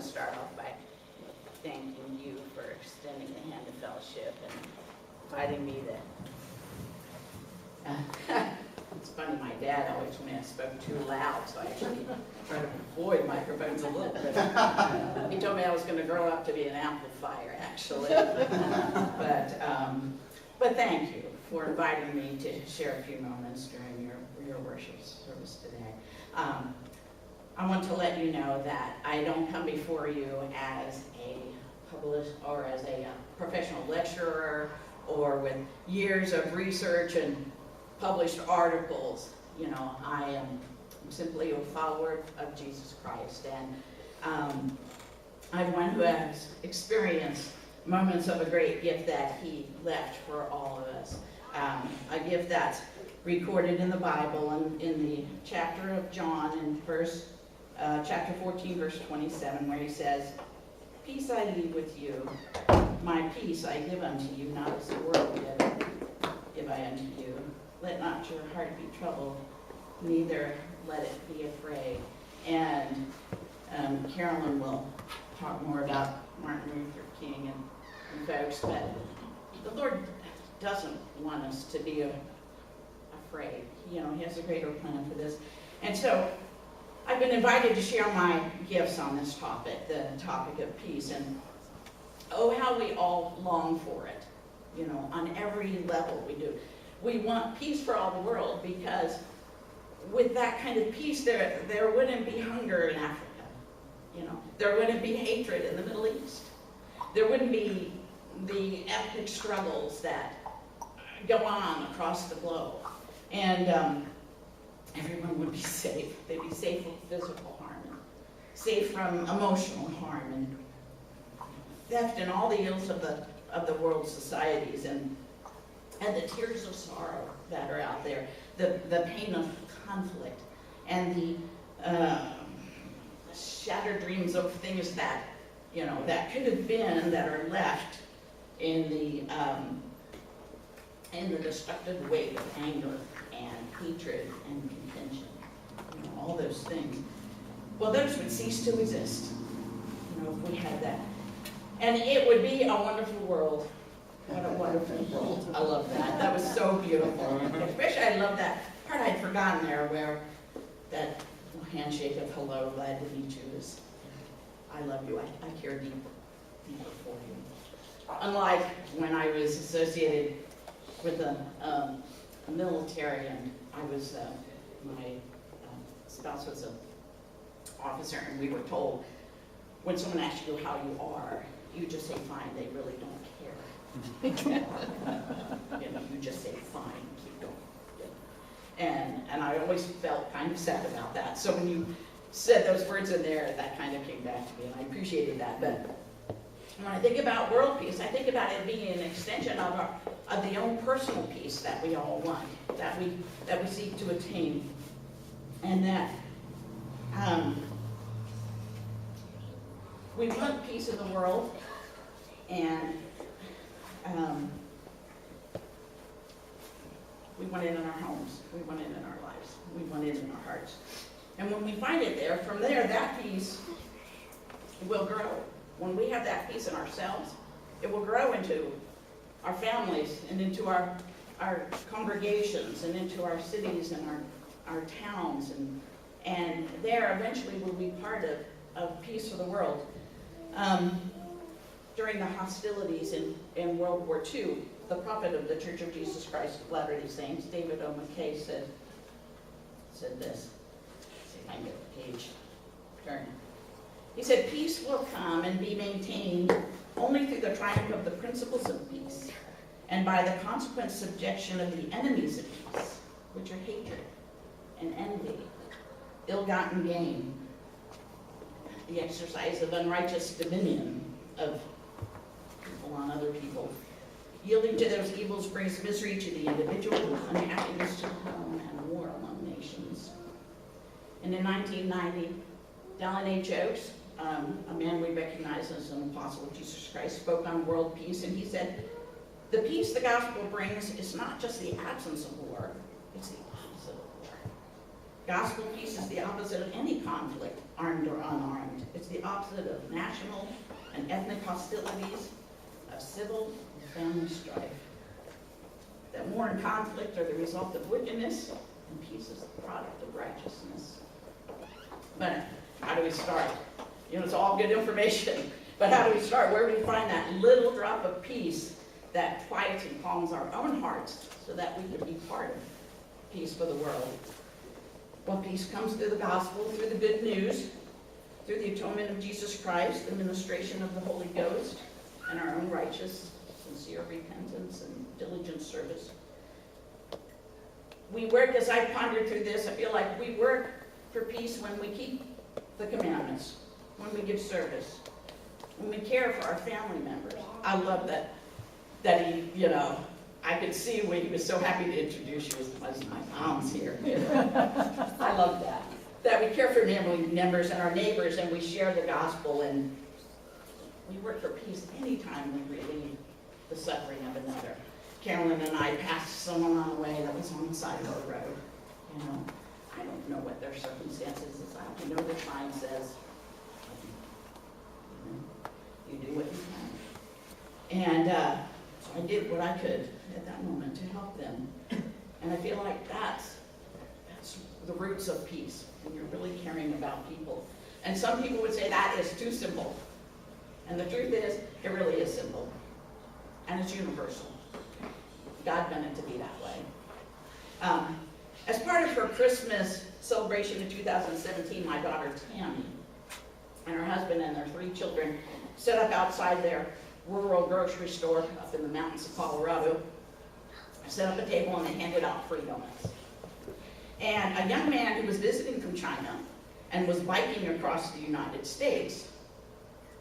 to start off by thanking you for extending the hand of fellowship and inviting me to. It's funny, my dad always told me I spoke too loud, so I actually try to avoid microphones a little bit. He told me I was going to grow up to be an amplifier, actually. But thank you for inviting me to share a few moments during your worship service today. I want to let you know that I don't come before you as a or as a professional lecturer or with years of research and published articles. You know, I am simply a follower of Jesus Christ, and I'm one who has experienced moments of a great gift that he left for all of us. A gift that's recorded in the Bible and in the chapter of John in chapter 14, verse 27, where he says, "Peace I leave with you, my peace I give unto you, not as the world giveth, give I unto you. Let not your heart be troubled, neither let it be afraid." And Carolyn will talk more about Martin Luther King and folks, but the Lord doesn't want us to be afraid. You know, he has a greater plan for this. And so I've been invited to share my gifts on this topic, the topic of peace. And oh, how we all long for it, you know, on every level we do. We want peace for all the world, because with that kind of peace, there wouldn't be hunger in Africa. You know, there wouldn't be hatred in the Middle East. There wouldn't be the ethnic struggles that go on across the globe. And everyone would be safe. They'd be safe from physical harm, and safe from emotional harm, and theft, and all the ills of the world's societies, and the tears of sorrow that are out there, the pain of conflict, and the shattered dreams of things that, you know, that could have been, that are left in the destructive weight of anger and hatred and contention, you know, all those things. Well, those would cease to exist, you know, if we had that. And it would be a wonderful world. What a wonderful world. I love that. That was so beautiful. Especially I love that part I'd forgotten there, where that handshake of hello, glad to meet you is, I love you. I care deeper for you. Unlike when I was associated with the military, and I was, my spouse was an officer, and we were told, when someone asks you how you are, you just say fine, they really don't care. You know, you just say fine, keep going. And I always felt kind of sad about that. So when you said those words in there, that kind of came back to me, and I appreciated that. But when I think about world peace, I think about it being an extension of the own personal peace that we all want, that we seek to attain, and that we want peace in the world, and we want it in our homes, we want it in our lives, we want it in our hearts. And when we find it there, from there, that peace will grow. When we have that peace in ourselves, it will grow into our families, and into our congregations, and into our cities, and our towns, and there eventually will be part of peace for the world. During the hostilities in World War II, the prophet of the Church of Jesus Christ of Latter-day Saints, David O. McKay, said this. Let's see if I can get the page turned. He said, "Peace will come and be maintained only through the triumph of the principles of peace, and by the consequent subjection of the enemies of peace, which are hatred and envy, ill-gotten gain, the exercise of unrighteous dominion of people on other people. Yielding to those evils brings misery to the individual, unhappiness to the home, and war among nations." And in 1990, Dallin H. Oaks, a man we recognize as an apostle of Jesus Christ, spoke on world peace, and he said, "The peace the gospel brings is not just the absence of war, it's the opposite of war. Gospel peace is the opposite of any conflict, armed or unarmed. It's the opposite of national and ethnic hostilities, of civil and family strife. That war and conflict are the result of wickedness, and peace is the product of righteousness. But how do we start? You know, it's all good information, but how do we start? Where do we find that little drop of peace that quiets and calms our own hearts so that we can be part of peace for the world? Well, peace comes through the gospel, through the good news, through the atonement of Jesus Christ, the ministration of the Holy Ghost, and our own righteous, sincere repentance and diligent service. We work, as I pondered through this, I feel like we work for peace when we keep the commandments, when we give service, when we care for our family members. I love that he, you know, I could see when he was so happy to introduce you as my mom's here. I love that. That we care for family members and our neighbors, and we share the gospel, and we work for peace anytime we relieve the suffering of another. Carolyn and I passed someone on the way that was on the side of the road. You know, I don't know what their circumstances is. I know the sign says, you do what you can. And so I did what I could at that moment to help them. And I feel like that's the roots of peace, when you're really caring about people. And some people would say that is too simple. And the truth is, it really is simple. And it's universal. God meant it to be that way. As part of her Christmas celebration in 2017, my daughter Tammy and her husband and their 3 children set up outside their rural grocery store up in the mountains of Colorado, set up a table, and they handed out free donuts. And a young man who was visiting from China and was biking across the United States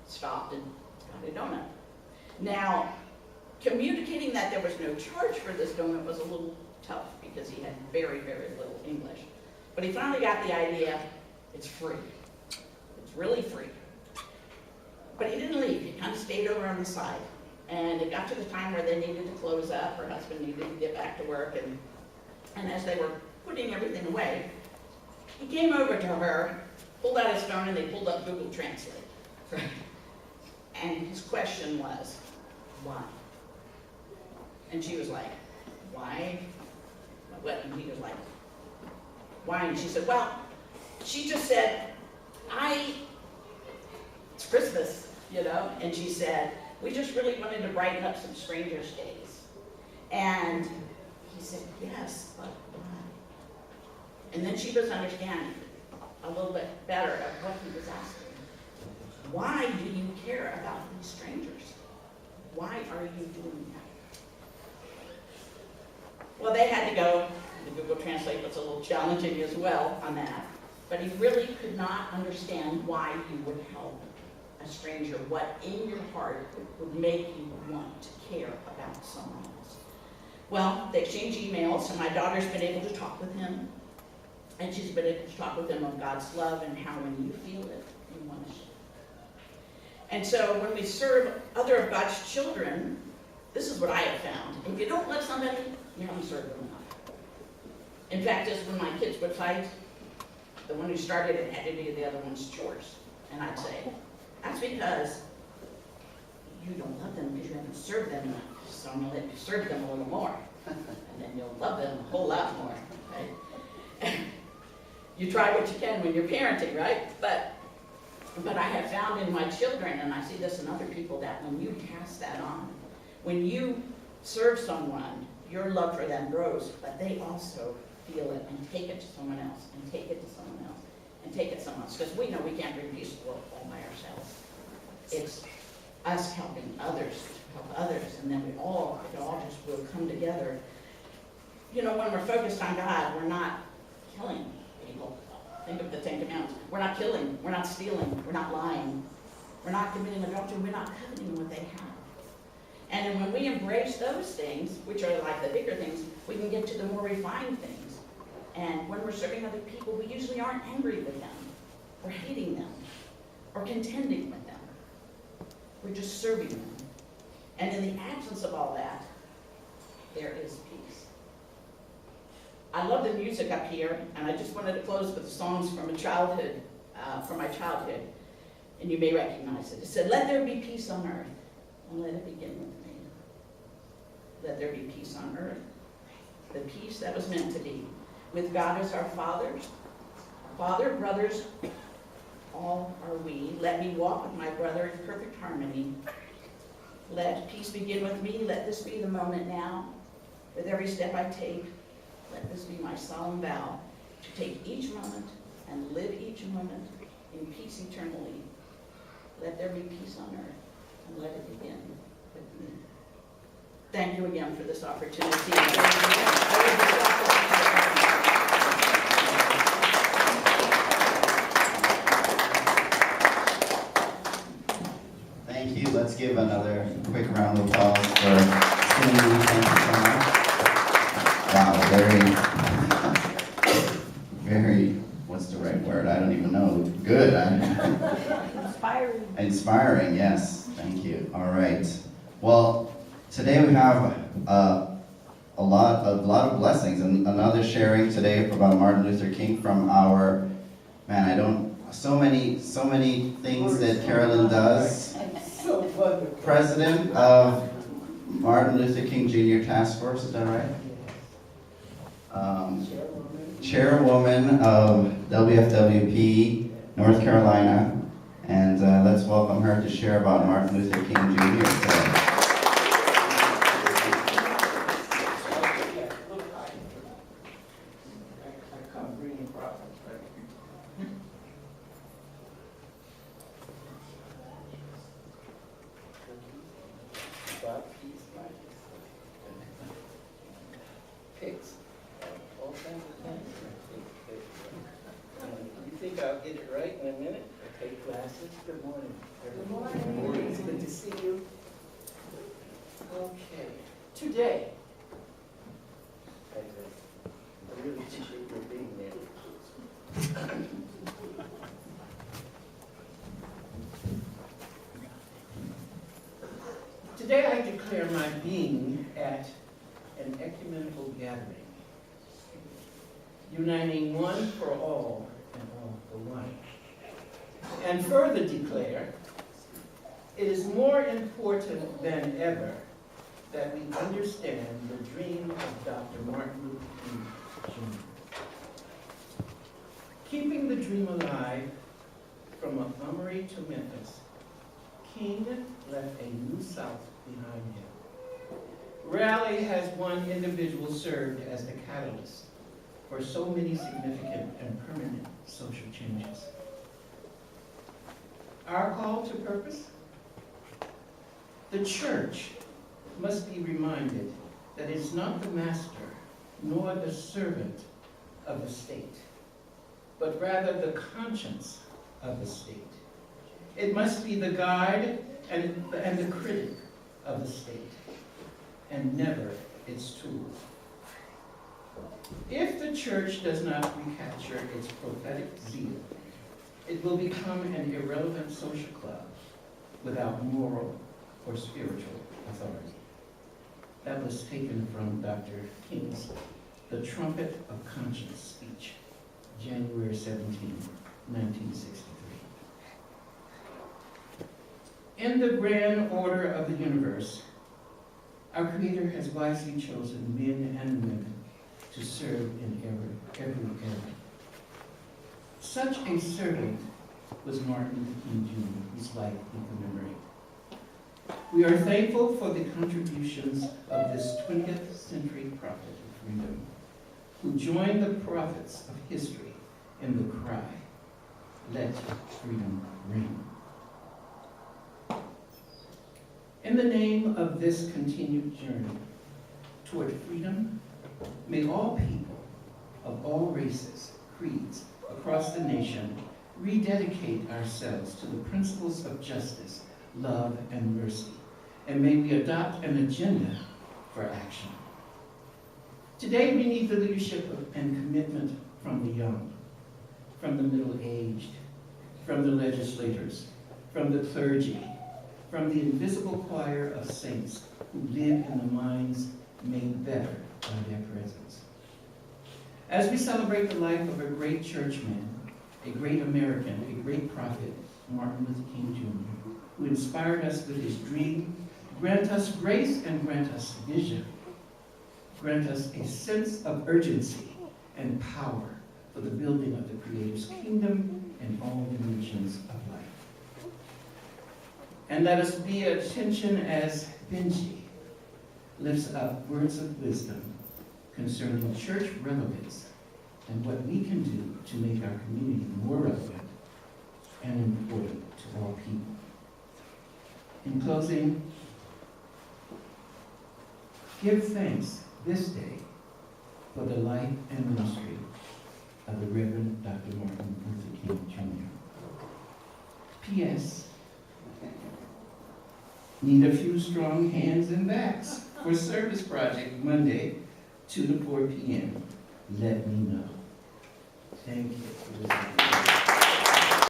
stopped and got a donut. Now, communicating that there was no charge for this donut was a little tough because he had very, very little English. But he finally got the idea, it's free. It's really free. But he didn't leave. He kind of stayed over on the side. And it got to the time where they needed to close up. Her husband needed to get back to work. And as they were putting everything away, he came over to her, pulled out his phone, and they pulled up Google Translate. And his question was, why? And she was like, why? What? And he was like, why? And she said, well, she just said, it's Christmas, you know? And she said, we just really wanted to brighten up some strangers' days. And he said, yes, but why? And then she was understanding a little bit better of what he was asking. Why do you care about these strangers? Why are you doing that? Well, they had to go. The Google Translate was a little challenging as well on that. But he really could not understand why you would help a stranger, what in your heart would make you want to care about someone else. Well, they exchanged emails, and my daughter's been able to talk with him. And she's been able to talk with him of God's love and how when you feel it, you want to share. And so when we serve other of God's children, this is what I have found. If you don't love somebody, you haven't served them enough. In fact, just when my kids would fight, the one who started it had to do the other one's chores. And I'd say, that's because you don't love them because you haven't served them enough. So I'm going to let you serve them a little more. And then you'll love them a whole lot more. Right? You try what you can when you're parenting, right? But I have found in my children, and I see this in other people, that when you pass that on, when you serve someone, your love for them grows, but they also feel it and take it to someone else, and take it to someone else, and take it to someone else. Because we know we can't bring peace to the world all by ourselves. It's us helping others to help others, and then it all just will come together. You know, when we're focused on God, we're not killing people. Think of the 10 Commandments. We're not killing, we're not stealing, we're not lying, we're not committing adultery, we're not coveting what they have. And when we embrace those things, which are like the bigger things, we can get to the more refined things. And when we're serving other people, we usually aren't angry with them, or hating them, or contending with them. We're just serving them. And in the absence of all that, there is peace. I love the music up here, and I just wanted to close with songs from my childhood. And you may recognize it. It said, "Let there be peace on earth, and let it begin with me. Let there be peace on earth, the peace that was meant to be, with God as our Father, brothers, all are we. Let me walk with my brother in perfect harmony. Let peace begin with me. Let this be the moment now. With every step I take, let this be my solemn vow, to take each moment and live each moment in peace eternally. Let there be peace on earth, and let it begin with me." Thank you again for this opportunity. Thank you. Let's give another quick round of applause for Cindy. Thank you so much. Wow, very, what's the right word? I don't even know. Good. Inspiring, yes. Thank you. All right. Well, today we have a lot of blessings, and another sharing today about Martin Luther King from our, so many things that Carolyn does. President of Martin Luther King Jr. Task Force, is that right? Chairwoman of WFWP North Carolina, and let's welcome her to share about Martin Luther King Jr. today. I'll get it right in a minute. Okay, glasses. Good morning. Good morning. It's good to see you. Okay. Today, I really appreciate your being there. Today I declare my being at an ecumenical gathering, uniting one for all and all for one. And further declare, it is more important than ever that we understand the dream of Dr. Martin Luther King Jr. Keeping the dream alive from Montgomery to Memphis, King left a new South behind him. Rarely has one individual served as the catalyst for so many significant and permanent social changes. Our call to purpose? The church must be reminded that it's not the master nor the servant of the state, but rather the conscience of the state. It must be the guide and the critic of the state, and never its tool. If the church does not recapture its prophetic zeal, it will become an irrelevant social club without moral or spiritual authority. That was taken from Dr. King's The Trumpet of Conscience speech, January 17, 1963. In the grand order of the universe, our Creator has wisely chosen men and women to serve in every era. Such a servant was Martin Luther King Jr., whose life we commemorate. We are thankful for the contributions of this 20th century prophet of freedom, who joined the prophets of history in the cry, "Let freedom ring." In the name of this continued journey toward freedom, may all people of all races, creeds, across the nation rededicate ourselves to the principles of justice, love, and mercy, and may we adopt an agenda for action. Today we need the leadership and commitment from the young, from the middle-aged, from the legislators, from the clergy, from the invisible choir of saints who live in the minds made better by their presence. As we celebrate the life of a great churchman, a great American, a great prophet, Martin Luther King Jr., who inspired us with his dream, grant us grace and grant us vision. Grant us a sense of urgency and power for the building of the Creator's kingdom in all dimensions of life. And let us be at attention as Benji lifts up words of wisdom concerning church relevance and what we can do to make our community more relevant and important to all people. In closing, give thanks this day for the life and ministry of the Reverend Dr. Martin Luther King Jr. P.S. Need a few strong hands and backs for Service Project Monday, 2 to 4 p.m. Let me know. Thank you for listening.